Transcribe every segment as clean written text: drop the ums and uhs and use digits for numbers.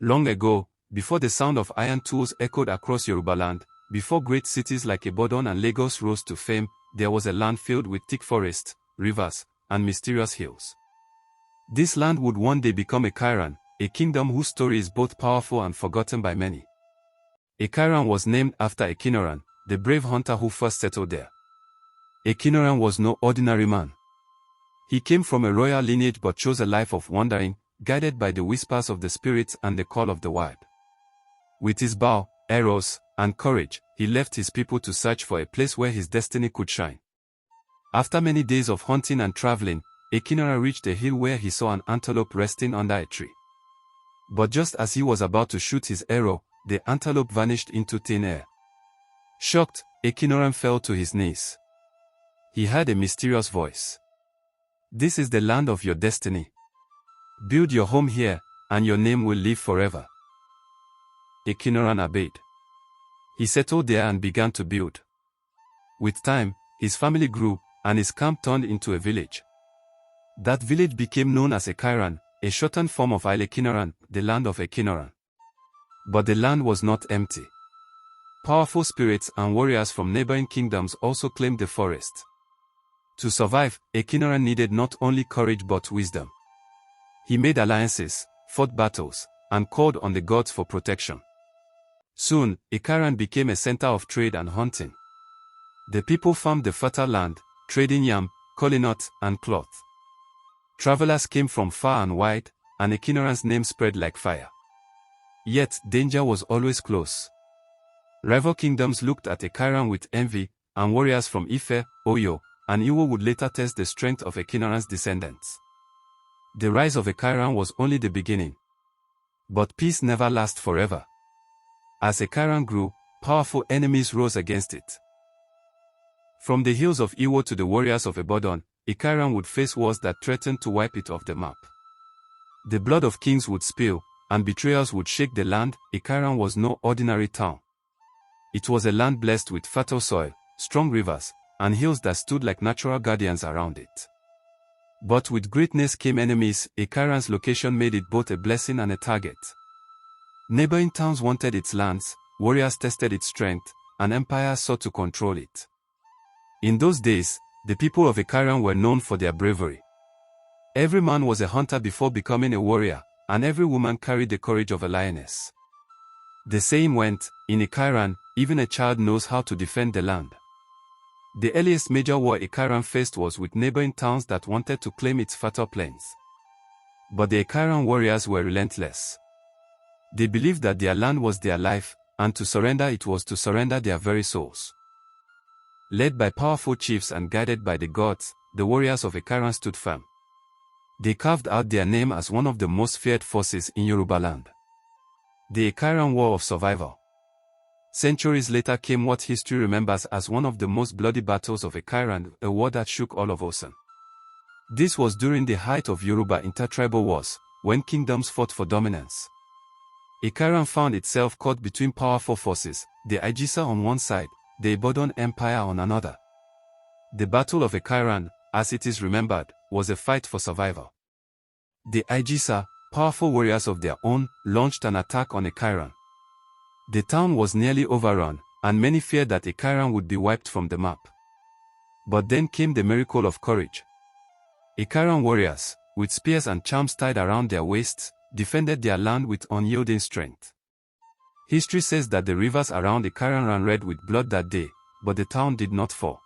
Long ago, before the sound of iron tools echoed across Yorubaland, before great cities like Ibadan and Lagos rose to fame, there was a land filled with thick forests, rivers, and mysterious hills. This land would one day become Ikirun, a kingdom whose story is both powerful and forgotten by many. Ikirun was named after Ikirun, the brave hunter who first settled there. Ikirun was no ordinary man. He came from a royal lineage but chose a life of wandering, guided by the whispers of the spirits and the call of the wild. With his bow, arrows, and courage, he left his people to search for a place where his destiny could shine. After many days of hunting and traveling, Ikirun reached a hill where he saw an antelope resting under a tree. But just as he was about to shoot his arrow, the antelope vanished into thin air. Shocked, Ikirun fell to his knees. He heard a mysterious voice. "This is the land of your destiny. Build your home here, and your name will live forever." Ikirun obeyed. He settled there and began to build. With time, his family grew, and his camp turned into a village. That village became known as Ikirun, a shortened form of Ikirun, the land of Ikirun. But the land was not empty. Powerful spirits and warriors from neighboring kingdoms also claimed the forest. To survive, Ikirun needed not only courage but wisdom. He made alliances, fought battles, and called on the gods for protection. Soon, Ikirun became a center of trade and hunting. The people farmed the fertile land, trading yam, kola-nut, and cloth. Travelers came from far and wide, and Ikirun's name spread like fire. Yet, danger was always close. Rival kingdoms looked at Ikirun with envy, and warriors from Ife, Oyo, and Iwo would later test the strength of Ikirun's descendants. The rise of Ikirun was only the beginning. But peace never lasts forever. As Ikirun grew, powerful enemies rose against it. From the hills of Iwo to the warriors of Ibadan, Ikirun would face wars that threatened to wipe it off the map. The blood of kings would spill, and betrayals would shake the land. Ikirun was no ordinary town. It was a land blessed with fertile soil, strong rivers, and hills that stood like natural guardians around it. But with greatness came enemies. Ikirun's location made it both a blessing and a target. Neighboring towns wanted its lands, warriors tested its strength, and empires sought to control it. In those days, the people of Ikirun were known for their bravery. Every man was a hunter before becoming a warrior, and every woman carried the courage of a lioness. The saying went, in Ikirun, even a child knows how to defend the land. The earliest major war Ikirun faced was with neighboring towns that wanted to claim its fertile plains. But the Ikirun warriors were relentless. They believed that their land was their life, and to surrender it was to surrender their very souls. Led by powerful chiefs and guided by the gods, the warriors of Ikirun stood firm. They carved out their name as one of the most feared forces in Yoruba land. The Ikirun War of Survival. Centuries later came what history remembers as one of the most bloody battles of Ikirun, a war that shook all of Osun. This was during the height of Yoruba intertribal wars, when kingdoms fought for dominance. Ikirun found itself caught between powerful forces, the Igisa on one side, the Ibadan Empire on another. The Battle of Ikirun, as it is remembered, was a fight for survival. The Igisa, powerful warriors of their own, launched an attack on Ikirun. The town was nearly overrun, and many feared that Ikirun would be wiped from the map. But then came the miracle of courage. Ikirun warriors, with spears and charms tied around their waists, defended their land with unyielding strength. History says that the rivers around Ikirun ran red with blood that day, but the town did not fall.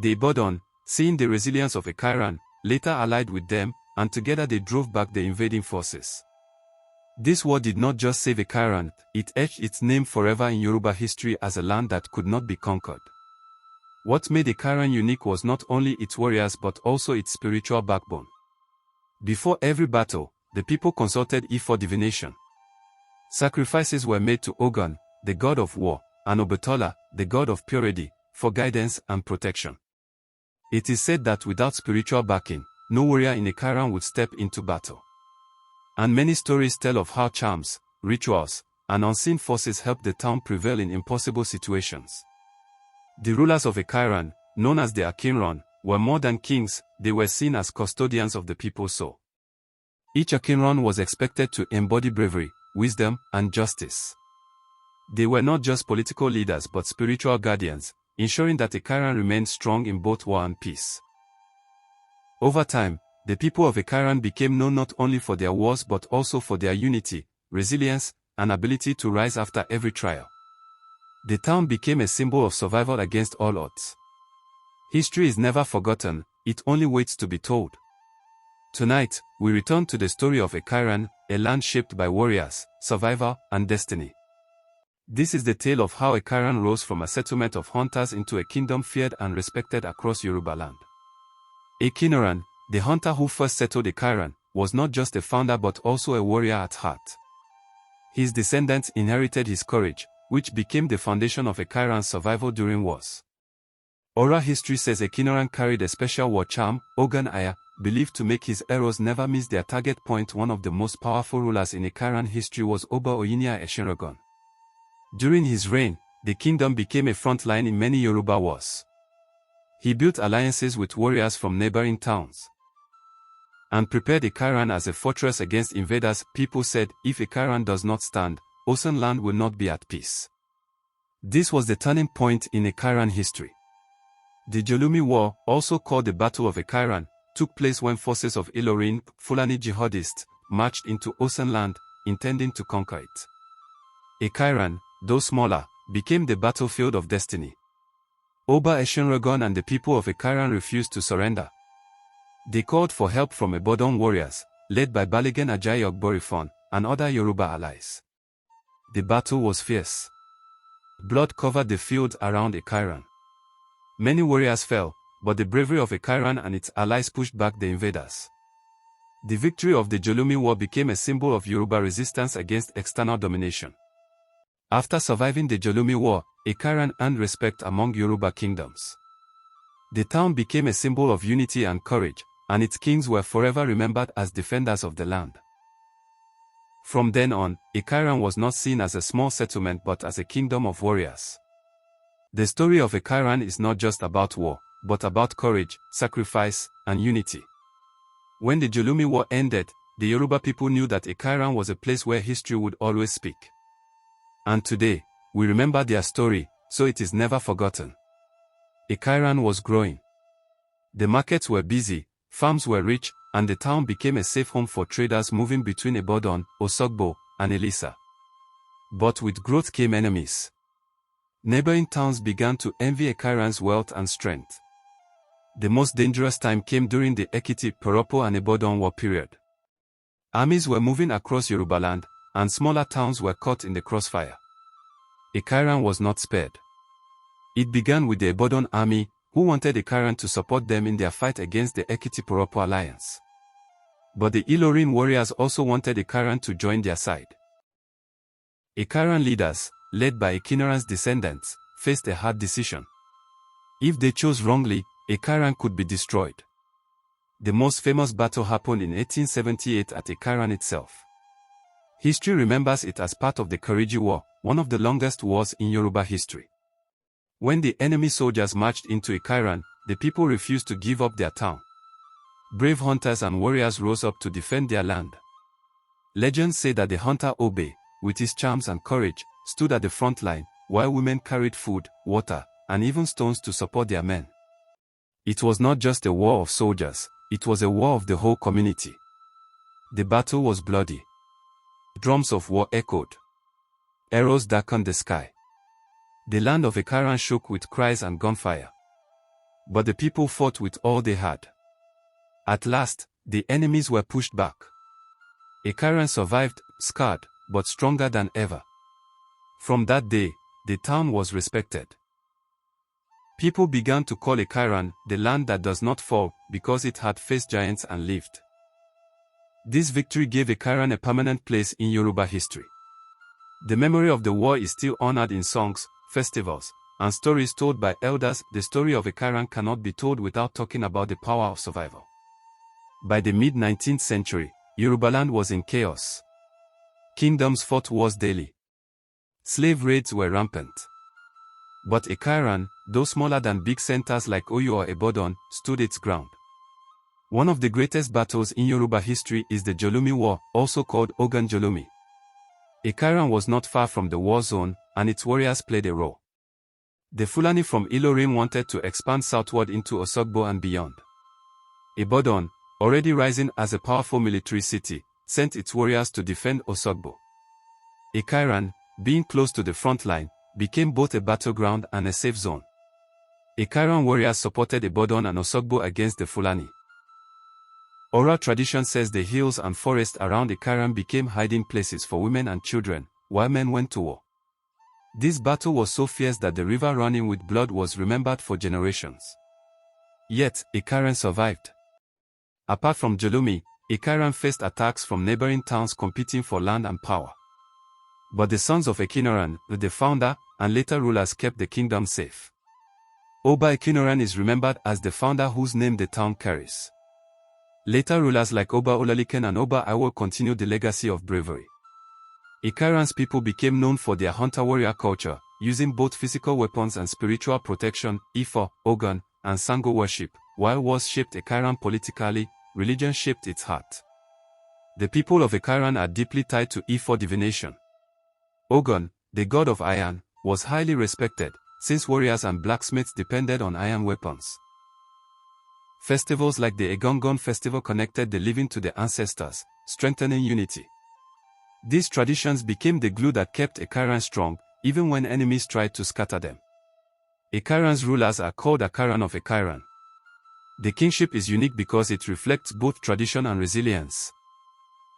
The Ibadan, seeing the resilience of Ikirun, later allied with them, and together they drove back the invading forces. This war did not just save Ikirun, it etched its name forever in Yoruba history as a land that could not be conquered. What made Ikirun unique was not only its warriors but also its spiritual backbone. Before every battle, the people consulted Ifo divination. Sacrifices were made to Ogun, the god of war, and Obatola, the god of purity, for guidance and protection. It is said that without spiritual backing, no warrior in Ikirun would step into battle. And many stories tell of how charms, rituals, and unseen forces helped the town prevail in impossible situations. The rulers of Ikirun, known as the Ikirun, were more than kings, they were seen as custodians of the people's soul. Each Ikirun was expected to embody bravery, wisdom, and justice. They were not just political leaders but spiritual guardians, ensuring that Ikirun remained strong in both war and peace. Over time, the people of Ikirun became known not only for their wars but also for their unity, resilience, and ability to rise after every trial. The town became a symbol of survival against all odds. History is never forgotten, it only waits to be told. Tonight, we return to the story of Ikirun, a land shaped by warriors, survival, and destiny. This is the tale of how Ikirun rose from a settlement of hunters into a kingdom feared and respected across Yoruba land. Ikirun, the hunter who first settled Ikirun, was not just a founder but also a warrior at heart. His descendants inherited his courage, which became the foundation of Ikirun's survival during wars. Oral history says Ikirun carried a special war charm, Ogun Aya, believed to make his arrows never miss their target point. One of the most powerful rulers in Ikirun history was Oba Oyinia Eshinrogun. During his reign, the kingdom became a front line in many Yoruba wars. He built alliances with warriors from neighboring towns and prepared Ikirun as a fortress against invaders. People said, if Ikirun does not stand, Osun land will not be at peace. This was the turning point in Ikirun history. The Jolumi War, also called the Battle of Ikirun, took place when forces of Ilorin, Fulani jihadists, marched into Osun land, intending to conquer it. Ikirun, though smaller, became the battlefield of destiny. Oba Eshinrogun and the people of Ikirun refused to surrender. They called for help from Ibadan warriors, led by Balogun Ajayi Ogborifon, and other Yoruba allies. The battle was fierce. Blood covered the fields around Ikirun. Many warriors fell, but the bravery of Ikirun and its allies pushed back the invaders. The victory of the Jolumi War became a symbol of Yoruba resistance against external domination. After surviving the Jolumi War, Ikirun earned respect among Yoruba kingdoms. The town became a symbol of unity and courage, and its kings were forever remembered as defenders of the land. From then on, Ikirun was not seen as a small settlement but as a kingdom of warriors. The story of Ikirun is not just about war, but about courage, sacrifice, and unity. When the Jolumi War ended, the Yoruba people knew that Ikirun was a place where history would always speak. And today, we remember their story, so it is never forgotten. Ikirun was growing. The markets were busy, farms were rich, and the town became a safe home for traders moving between Ibadan, Osogbo, and Elisa. But with growth came enemies. Neighboring towns began to envy Ikirun's wealth and strength. The most dangerous time came during the Ekiti, Poropo and Ibadan War period. Armies were moving across Yoruba land, and smaller towns were caught in the crossfire. Ikirun was not spared. It began with the Ibadan army, who wanted Ikirun to support them in their fight against the Ekiti-Poropo alliance. But the Ilorin warriors also wanted Ikirun to join their side. Ikirun leaders, led by Ikirun's descendants, faced a hard decision. If they chose wrongly, Ikirun could be destroyed. The most famous battle happened in 1878 at Ikirun itself. History remembers it as part of the Kiriji War, one of the longest wars in Yoruba history. When the enemy soldiers marched into Ikirun, the people refused to give up their town. Brave hunters and warriors rose up to defend their land. Legends say that the hunter Obe, with his charms and courage, stood at the front line, while women carried food, water, and even stones to support their men. It was not just a war of soldiers, it was a war of the whole community. The battle was bloody. Drums of war echoed. Arrows darkened the sky. The land of Ikirun shook with cries and gunfire. But the people fought with all they had. At last, the enemies were pushed back. Ikirun survived, scarred, but stronger than ever. From that day, the town was respected. People began to call Ikirun the land that does not fall because it had faced giants and lived. This victory gave Ikirun a permanent place in Yoruba history. The memory of the war is still honored in songs, festivals, and stories told by elders. The story of Ikirun cannot be told without talking about the power of survival. By the mid-19th century, Yorubaland was in chaos. Kingdoms fought wars daily. Slave raids were rampant. But Ikirun, though smaller than big centers like Oyo or Ibadan, stood its ground. One of the greatest battles in Yoruba history is the Jolumi War, also called Ogun Jolumi. Ikirun was not far from the war zone, and its warriors played a role. The Fulani from Ilorin wanted to expand southward into Osogbo and beyond. Ibadan, already rising as a powerful military city, sent its warriors to defend Osogbo. Ikirun, being close to the front line, became both a battleground and a safe zone. Ikirun warriors supported Ibadan and Osogbo against the Fulani. Oral tradition says the hills and forests around Ikirun became hiding places for women and children, while men went to war. This battle was so fierce that the river running with blood was remembered for generations. Yet, Ikirun survived. Apart from Jolumi, Ikirun faced attacks from neighboring towns competing for land and power. But the sons of Ikirun, the founder, and later rulers kept the kingdom safe. Oba Ikirun is remembered as the founder whose name the town carries. Later rulers like Oba Olalekan and Oba Iwo continued the legacy of bravery. Ikirun's people became known for their hunter-warrior culture, using both physical weapons and spiritual protection, Ifo, Ogun, and Sango worship. While wars shaped Ikirun politically, religion shaped its heart. The people of Ikirun are deeply tied to Ifo divination. Ogun, the god of iron, was highly respected, since warriors and blacksmiths depended on iron weapons. Festivals like the Egungun festival connected the living to the ancestors, strengthening unity. These traditions became the glue that kept Ikirun strong, even when enemies tried to scatter them. Ikirun's rulers are called Ikirun of Ikirun. The kingship is unique because it reflects both tradition and resilience.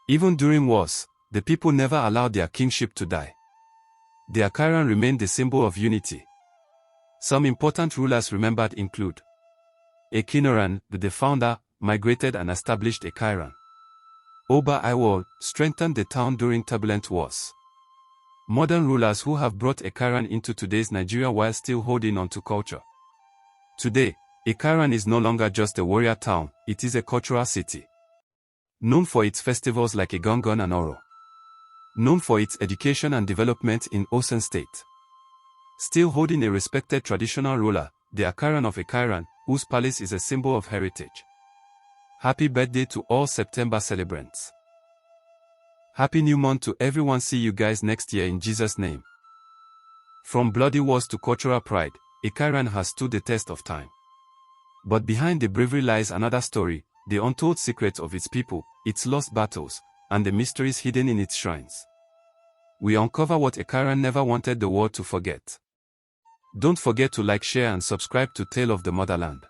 Even during wars, the people never allowed their kingship to die. The Ikirun remained the symbol of unity. Some important rulers remembered include Ikirun, the founder, migrated and established Ikirun. Oba Iwo strengthened the town during turbulent wars. Modern rulers who have brought Ikirun into today's Nigeria while still holding on to culture. Today, Ikirun is no longer just a warrior town, it is a cultural city. Known for its festivals like Egungun and Oro. Known for its education and development in Osun State. Still holding a respected traditional ruler, the Ikirun of Ikirun, whose palace is a symbol of heritage. Happy birthday to all September celebrants. Happy new month to everyone. See you guys next year in Jesus' name. From bloody wars to cultural pride, Ikirun has stood the test of time. But behind the bravery lies another story, the untold secrets of its people, its lost battles, and the mysteries hidden in its shrines. We uncover what Ikirun never wanted the world to forget. Don't forget to like, share and subscribe to Tale of the Motherland.